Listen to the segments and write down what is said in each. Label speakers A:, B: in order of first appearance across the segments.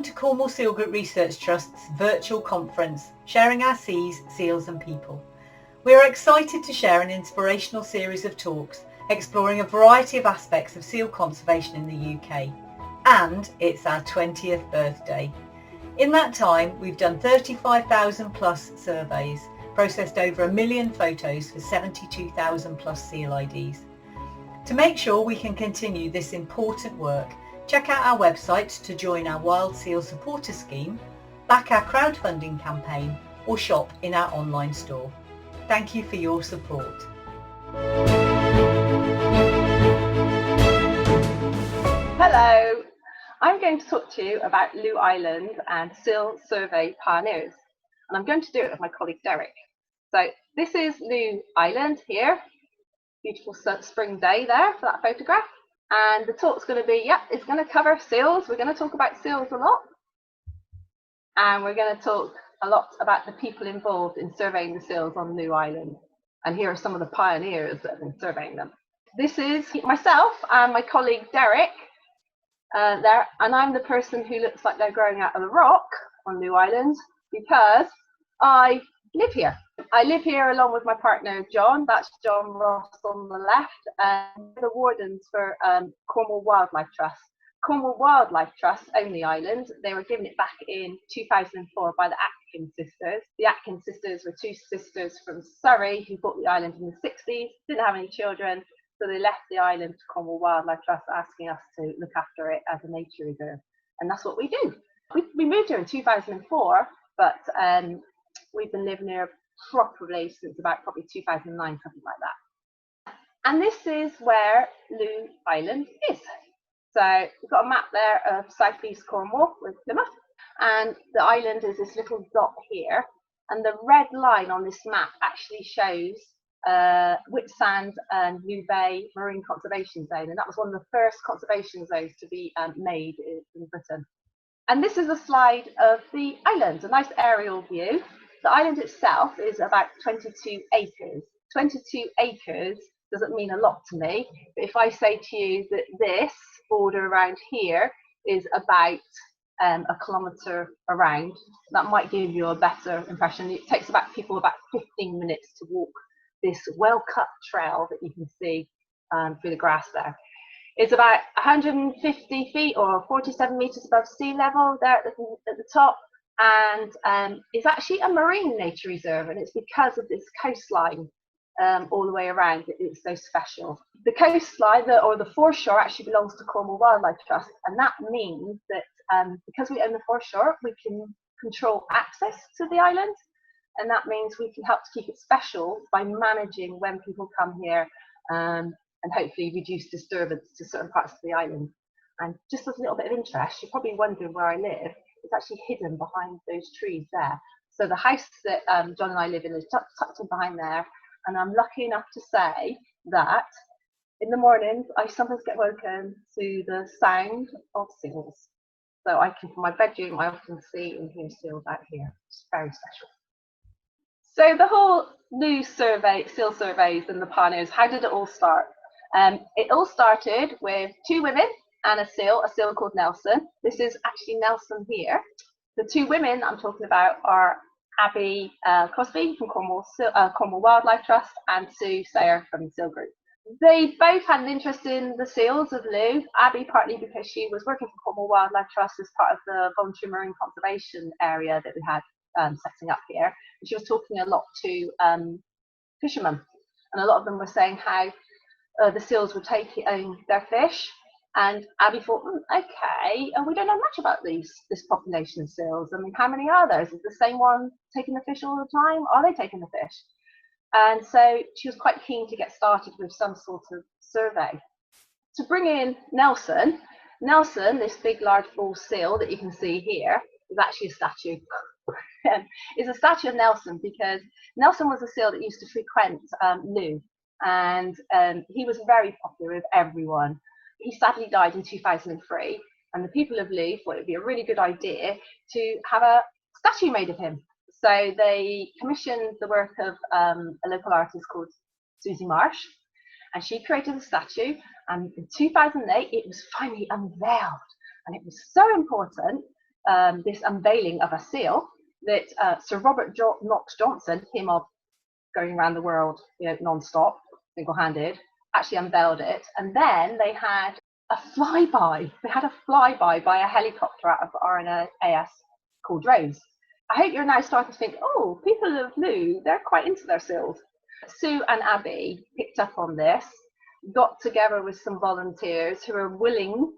A: to Cornwall Seal Group Research Trust's virtual conference, Sharing Our Seas, Seals and People. We are excited to share an inspirational series of talks exploring a variety of aspects of seal conservation in the UK. And it's our 20th birthday. In that time, we've done 35,000 plus surveys, processed over 1 million photos for 72,000 plus Seal IDs. To make sure we can continue this important work, check out our website to join our Wild Seal Supporter Scheme, back our crowdfunding campaign, or shop in our online store. Thank you for your support.
B: Hello, I'm going to talk to you about Looe Island and Seal Survey Pioneers, and I'm going to do it with my colleague Derek. So this is Looe Island here, beautiful spring day there for that photograph, and the talk's going to be, it's going to cover seals. We're going to talk about seals a lot, and we're going to talk a lot about the people involved in surveying the seals on Looe Island, and here are some of the pioneers that have been surveying them. This is myself and my colleague Derek there, and I'm the person who looks like they're growing out of the rock on Looe Island because I live here. I live here along with my partner John. That's John Ross on the left, and the wardens for Cornwall Wildlife Trust. Cornwall Wildlife Trust own the island. They were given it back in 2004 by the Atkins sisters. The Atkins sisters were two sisters from Surrey who bought the island in the 60s, didn't have any children, so they left the island to Cornwall Wildlife Trust, asking us to look after it as a nature reserve. And that's what we do. We moved here in 2004, but we've been living here properly since about probably 2009, something like that. And this is where Looe Island is. So we've got a map there of southeast Cornwall with Plymouth, and the island is this little dot here, and the red line on this map actually shows Whitsand and Looe Marine Conservation Zone, and that was one of the first conservation zones to be made in Britain. And this is a slide of the island, a nice aerial view. The island itself is about 22 acres. 22 acres doesn't mean a lot to me, but if I say to you that this border around here is about a kilometre around, that might give you a better impression. It takes people about 15 minutes to walk this well-cut trail that you can see through the grass there. It's about 150 feet or 47 metres above sea level there at the top, and it's actually a marine nature reserve, and it's because of this coastline all the way around that it's so special. The coastline, or the foreshore, actually belongs to Cornwall Wildlife Trust, and that means that because we own the foreshore, we can control access to the island, and that means we can help to keep it special by managing when people come here, and hopefully reduce disturbance to certain parts of the island. And just as a little bit of interest, you're probably wondering where I live. It's actually hidden behind those trees there. So the house that John and I live in is tucked in behind there, and I'm lucky enough to say that in the mornings I sometimes get woken to the sound of seals. So I can, from my bedroom, I often see and hear seals out here. It's very special. So the whole Looe survey, seal surveys and the pioneers, how did it all start? It all started with two women and a seal called Nelson. This is actually Nelson here. The two women I'm talking about are Abby Crosby from Cornwall Wildlife Trust and Sue Sayer from the Seal Group. They both had an interest in the seals of Looe. Abby partly because she was working for Cornwall Wildlife Trust as part of the voluntary marine conservation area that we had setting up here. And she was talking a lot to fishermen, and a lot of them were saying how the seals would take their fish. And Abby thought, okay, and we don't know much about this population of seals. I mean, how many are there? Is it the same one taking the fish all the time? Are they taking the fish? And so she was quite keen to get started with some sort of survey. To bring in Nelson, this big large bull seal that you can see here, is actually a statue. It's a statue of Nelson because Nelson was a seal that used to frequent Looe, and he was very popular with everyone. He sadly died in 2003, and the people of Looe thought it would be a really good idea to have a statue made of him. So they commissioned the work of a local artist called Susie Marsh, and she created a statue, and in 2008 it was finally unveiled, and it was so important this unveiling of a seal that Sir Robert Knox Johnson, him of going around the world, non-stop, single-handed, actually unveiled it. And then they had a flyby. They had a flyby by a helicopter out of RNAS called Rose. I hope you're now starting to think, oh, people of Looe, they're quite into their seals. Sue and Abby picked up on this, got together with some volunteers who are willing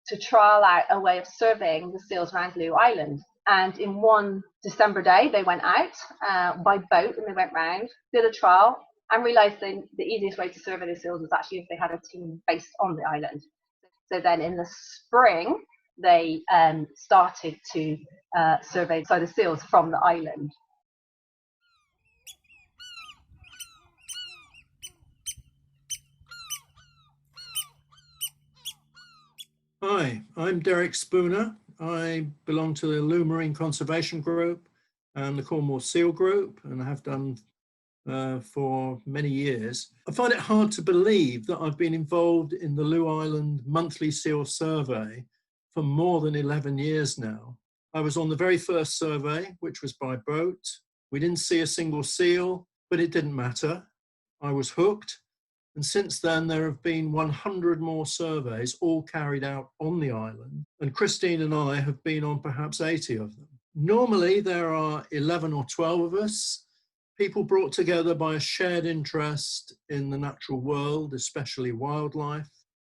B: to trial out a way of surveying the seals around Looe Island. And in one December day, they went out by boat and they went round, did a trial, and realised the easiest way to survey the seals was actually if they had a team based on the island. So then in the spring, they started to survey the seals from the island.
C: Hi, I'm Derek Spooner. I belong to the Looe Marine Conservation Group and the Cornwall Seal Group, and I have done for many years. I find it hard to believe that I've been involved in the Looe Island monthly seal survey for more than 11 years now. I was on the very first survey, which was by boat. We didn't see a single seal, but it didn't matter. I was hooked. And since then, there have been 100 more surveys, all carried out on the island. And Christine and I have been on perhaps 80 of them. Normally, there are 11 or 12 of us, people brought together by a shared interest in the natural world, especially wildlife,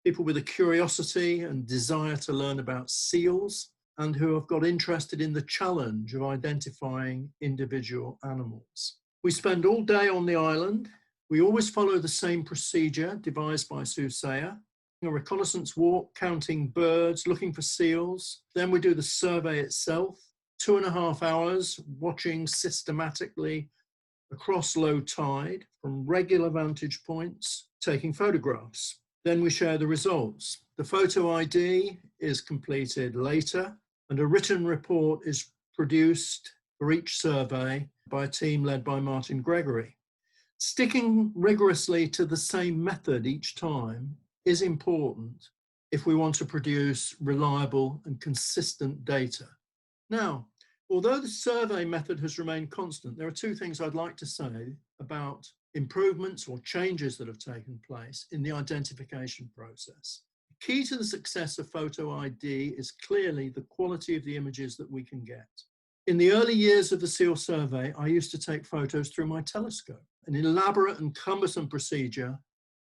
C: people with a curiosity and desire to learn about seals, and who have got interested in the challenge of identifying individual animals. We spend all day on the island. We always follow the same procedure devised by Soothsayer, a reconnaissance walk, counting birds, looking for seals. Then we do the survey itself, 2.5 hours watching systematically across low tide from regular vantage points, taking photographs. Then we share the results. The photo ID is completed later, and a written report is produced for each survey by a team led by Martin Gregory. Sticking rigorously to the same method each time is important if we want to produce reliable and consistent data. Now, although the survey method has remained constant, there are two things I'd like to say about improvements or changes that have taken place in the identification process. The key to the success of photo ID is clearly the quality of the images that we can get. In the early years of the seal survey, I used to take photos through my telescope, an elaborate and cumbersome procedure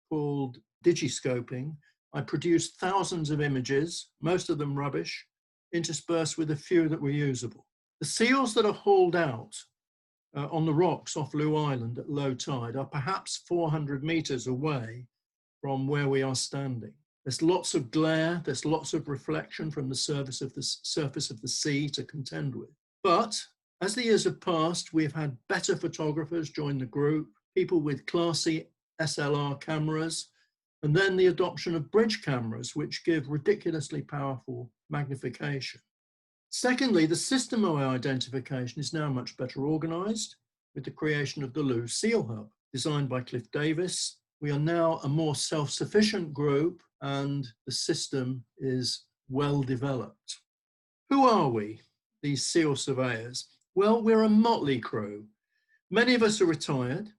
C: called digiscoping. I produced thousands of images, most of them rubbish, interspersed with a few that were usable. The seals that are hauled out on the rocks off Looe Island at low tide are perhaps 400 meters away from where we are standing. There's lots of glare, there's lots of reflection from the surface of the sea to contend with. But as the years have passed, we've had better photographers join the group, people with classy SLR cameras, and then the adoption of bridge cameras, which give ridiculously powerful magnification. Secondly, the system of identification is now much better organised with the creation of the Looe Seal Hub, designed by Cliff Davis. We are now a more self-sufficient group and the system is well developed. Who are we, these seal surveyors? Well, we're a motley crew. Many of us are retired.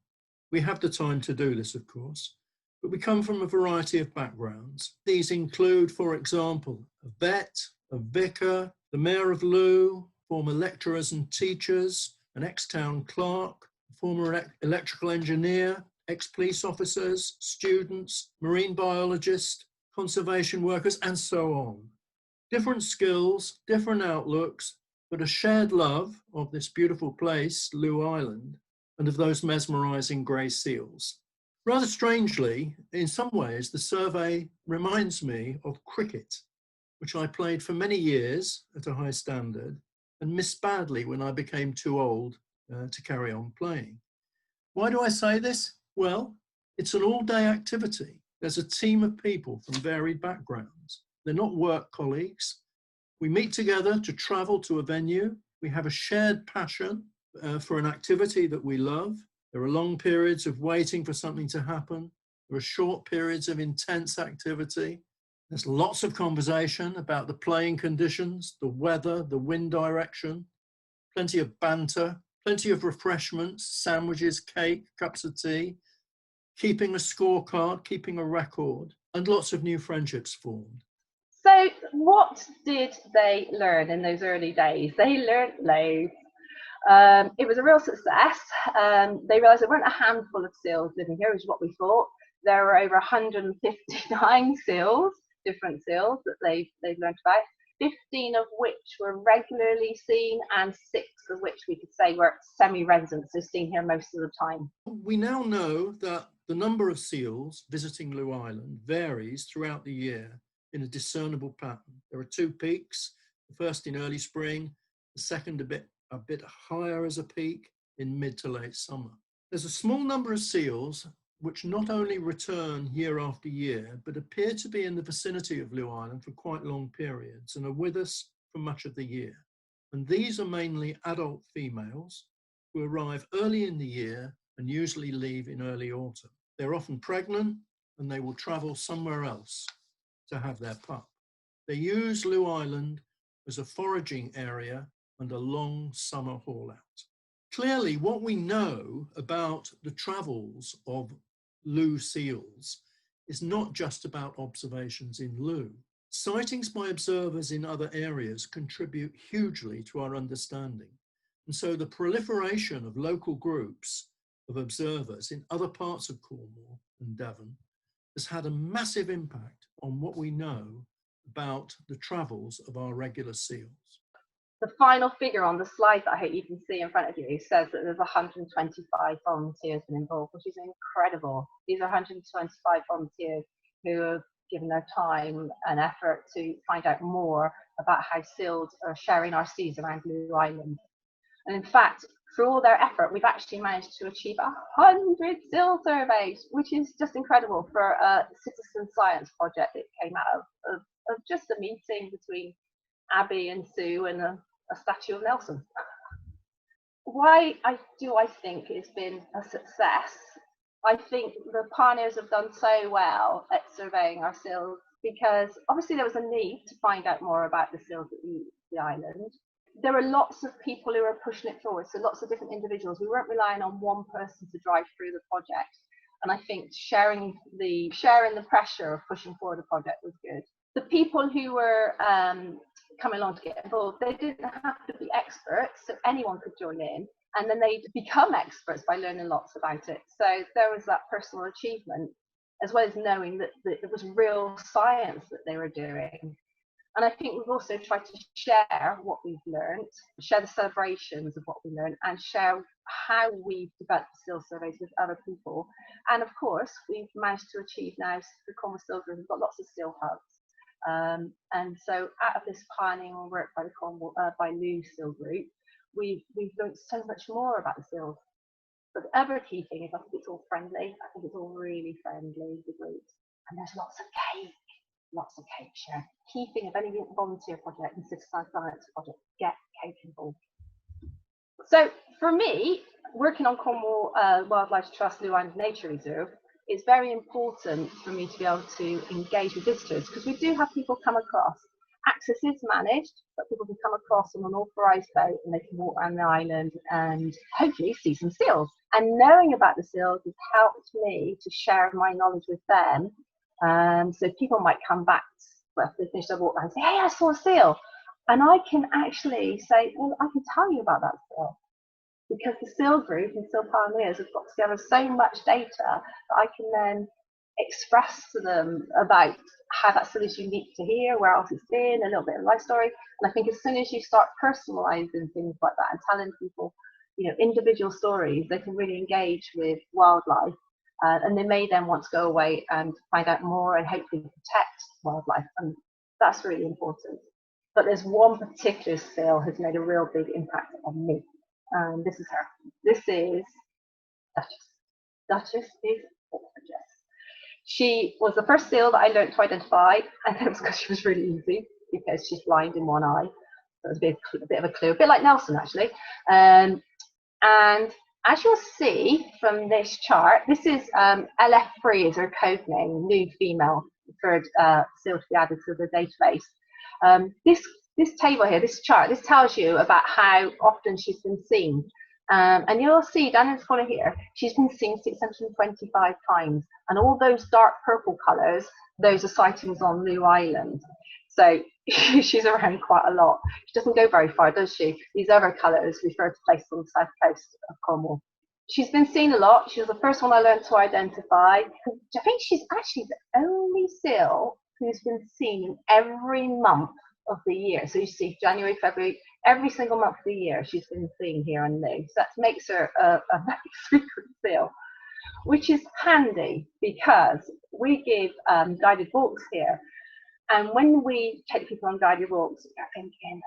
C: We have the time to do this, of course, but we come from a variety of backgrounds. These include, for example, a vet, a vicar, the mayor of Looe, former lecturers and teachers, an ex-town clerk, a former electrical engineer, ex-police officers, students, marine biologists, conservation workers, and so on. Different skills, different outlooks, but a shared love of this beautiful place, Looe Island, and of those mesmerizing grey seals. Rather strangely, in some ways, the survey reminds me of cricket, which I played for many years at a high standard and missed badly when I became too old to carry on playing. Why do I say this? Well, it's an all-day activity. There's a team of people from varied backgrounds. They're not work colleagues. We meet together to travel to a venue. We have a shared passion for an activity that we love. There are long periods of waiting for something to happen. There are short periods of intense activity. There's lots of conversation about the playing conditions, the weather, the wind direction, plenty of banter, plenty of refreshments, sandwiches, cake, cups of tea, keeping a scorecard, keeping a record, and lots of new friendships formed.
B: So what did they learn in those early days? They learned loads. It was a real success. They realised there weren't a handful of seals living here, which is what we thought. There were over 159 seals, different seals that they've learned about, 15 of which were regularly seen and 6 of which we could say were semi-resident, so seen here most of the time.
C: We now know that the number of seals visiting Looe Island varies throughout the year in a discernible pattern. There are 2 peaks, the first in early spring, the second a bit higher as a peak in mid to late summer. There's a small number of seals which not only return year after year, but appear to be in the vicinity of Looe Island for quite long periods and are with us for much of the year. And these are mainly adult females who arrive early in the year and usually leave in early autumn. They're often pregnant and they will travel somewhere else to have their pup. They use Looe Island as a foraging area and a long summer haul out. Clearly, what we know about the travels of Looe seals is not just about observations in Looe. Sightings by observers in other areas contribute hugely to our understanding. And so the proliferation of local groups of observers in other parts of Cornwall and Devon has had a massive impact on what we know about the travels of our regular seals.
B: The final figure on the slide that I hope you can see in front of you says that there's 125 volunteers involved, which is incredible. These are 125 volunteers who have given their time and effort to find out more about how seals are sharing our seas around Looe Island. And in fact, through all their effort, we've actually managed to achieve 100 seal surveys, which is just incredible for a citizen science project that came out of just a meeting between Abby and Sue and a statue of Nelson. Why I think it's been a success? I think the pioneers have done so well at surveying our seals because obviously there was a need to find out more about the seals at the island. There were lots of people who were pushing it forward, so lots of different individuals. We weren't relying on one person to drive through the project. And I think sharing the pressure of pushing forward the project was good. The people who were coming along to get involved, they didn't have to be experts, so anyone could join in, and then they'd become experts by learning lots about it. So there was that personal achievement, as well as knowing that it was real science that they were doing. And I think we've also tried to share what we've learned, share the celebrations of what we learned, and share how we've developed seal surveys with other people. And of course, we've managed to achieve now the Cornwall Seal Group. We've got lots of seal hubs. And so out of this pioneering work by the Looe Seal Group, we've learned so much more about the seals. But the other key thing is I think it's all friendly. I think it's all really friendly, the groups. And there's lots of cake. Lots of cake share. Key thing of any volunteer project and citizen science project, get cake involved. So for me, working on Cornwall Wildlife Trust Looe Island Nature Reserve, it's very important for me to be able to engage with visitors because we do have people come across. Access is managed, but people can come across on an authorised boat and they can walk around the island and hopefully see some seals. And knowing about the seals has helped me to share my knowledge with them. So people might come back, well, if they finish their walk around and say, hey, I saw a seal. And I can actually say, well, I can tell you about that seal. Because the seal group and seal pioneers have got together so much data that I can then express to them about how that seal is unique to here, where else it's been, a little bit of life story. And I think as soon as you start personalising things like that and telling people, individual stories, they can really engage with wildlife. And they may then want to go away and find out more and hopefully protect wildlife. And that's really important. But there's one particular seal who's made a real big impact on me. And this is her. This is Duchess. Duchess is gorgeous. She was the first seal that I learned to identify, and it was because she was really easy, because she's blind in one eye. So it was a bit of a clue, a bit like Nelson, actually. And as you'll see from this chart, this is LF3 is her code name, new female preferred seal to be added to the database. This table here, this chart, this tells you about how often she's been seen. And you'll see down in the corner here, she's been seen 625 times. And all those dark purple colours, those are sightings on Looe Island. So she's around quite a lot. She doesn't go very far, does she? These other colours refer to places on the south coast of Cornwall. She's been seen a lot. She was the first one I learned to identify. I think she's actually the only seal who's been seen every month of the year. So you see January, February, every single month of the year she's been seen here on Looe. So that makes her a very frequent seal, which is handy because we give guided walks here. And when we take people on guided walks, we're thinking,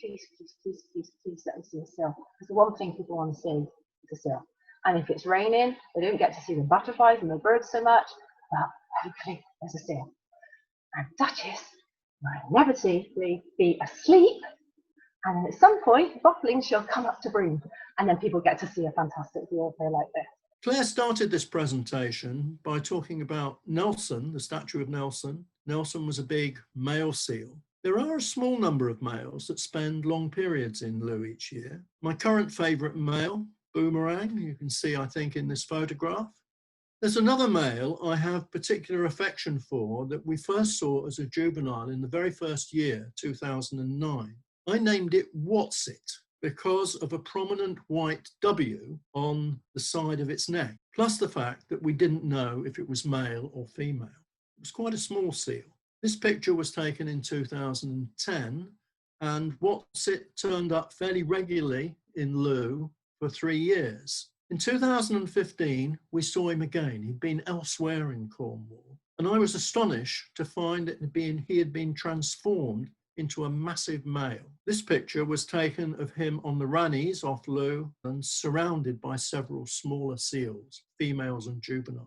B: please, please, please, please, please let me see a seal. Because the one thing people want to see is a seal. And if it's raining, they don't get to see the butterflies and the birds so much, but hopefully there's a seal. And Duchess will inevitably be asleep, and then at some point, bottling, she'll come up to breathe, and then people get to see a fantastic view of her like this.
C: Claire started this presentation by talking about Nelson, the statue of Nelson. Nelson was a big male seal. There are a small number of males that spend long periods in Looe each year. My current favourite male, Boomerang, you can see, I think, in this photograph. There's another male I have particular affection for that we first saw as a juvenile in the very first year, 2009. I named it What's It because of a prominent white W on the side of its neck, plus the fact that we didn't know if it was male or female. It was quite a small seal. This picture was taken in 2010, and What's It turned up fairly regularly in Looe for 3 years. In 2015, we saw him again. He'd been elsewhere in Cornwall, and I was astonished to find that he had been transformed into a massive male. This picture was taken of him on the Rannies off Looe and surrounded by several smaller seals, females and juveniles.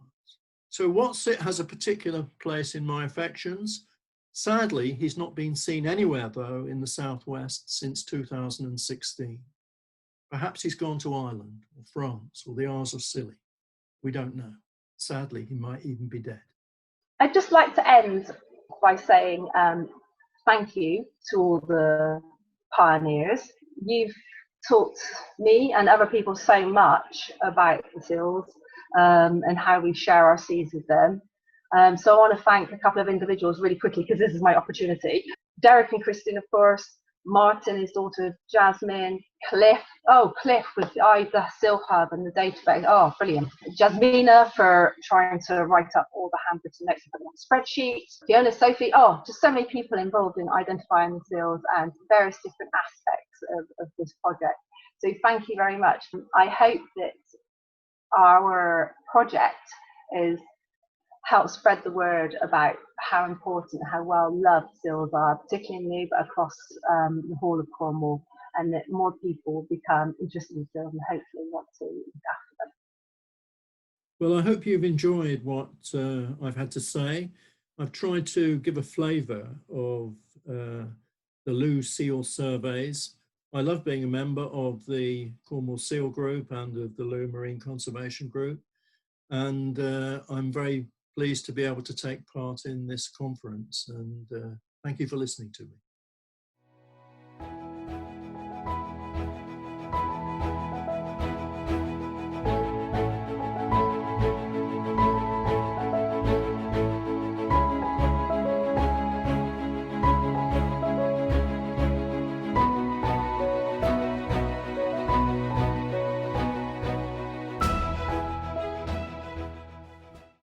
C: So What's It has a particular place in my affections. Sadly, he's not been seen anywhere, though, in the southwest since 2016. Perhaps he's gone to Ireland or France or the Isles of Scilly. We don't know. Sadly, he might even be dead.
B: I'd just like to end by saying thank you to all the pioneers. You've taught me and other people so much about the seals and how we share our seas with them. So I want to thank a couple of individuals really quickly because this is my opportunity. Derek and Christine, of course, Martin, his daughter Jasmine, Cliff. Oh, Cliff with the Seal Hub and the database. Oh, brilliant. Jasmina for trying to write up all the handwritten notes and put them on spreadsheets. Fiona, Sophie. Oh, just so many people involved in identifying the seals and various different aspects of this project. So thank you very much. I hope that our project help spread the word about how important, how well loved seals are, particularly in Looe, but across the whole of Cornwall, and that more people become interested in seals and hopefully want to look after them.
C: Well, I hope you've enjoyed what I've had to say. I've tried to give a flavour of the Looe seal surveys. I love being a member of the Cornwall Seal Group and of the Looe Marine Conservation Group, and I'm very pleased to be able to take part in this conference, and thank you for listening to me.